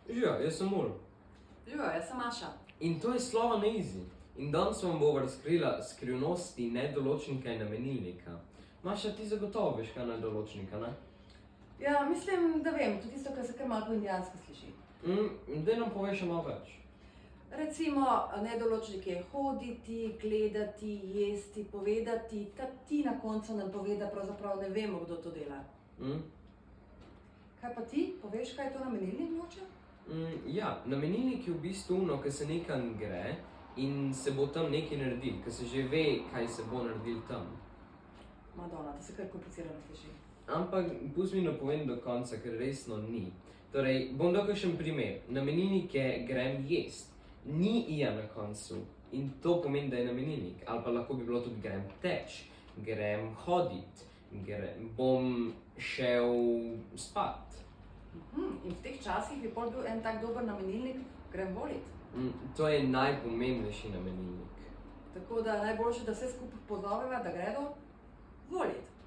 Živijo, jaz sem Mur. Živijo, jaz sem Maša. In to je Slova na Easy. In danes vam bova razkrila skrivnosti nedoločnika in namenilnika. Maša, ti zagotovo veš, kaj je nedoločnika, ne? Ja, mislim, da vem, tudi tisto, kar se kar malo po indijansko sliši. Daj nam povej še malo več. Recimo, nedoločnik je hoditi, gledati, jesti, povedati, ti na koncu nam pove, da pravzaprav ne vemo, kdo to dela. Kaj pa ti? Poveš, kaj je to namenilnik moče? Ja, namenilnik je v bistvu ono, ki se nekam gre in se bo tam nekaj naredil, ki se že ve, kaj se bo naredil tam. Madonna, to se kar komplicirano sliši. Ampak pusti mi napovem do konca, ker resno ni. Torej, bom dal kakšen primer. Namenilnik je grem jest. Ni ija na koncu. In to pomeni, da je namenilnik. Ali pa lahko bi bilo tudi grem teč, grem hodit, bom šel spat. In v teh časih bi pol bil en tak dober namenilnik, grem volit. To je najpomembnejši namenilnik. Tako da najboljše, da vse skupaj pozoveva, da gredo volit.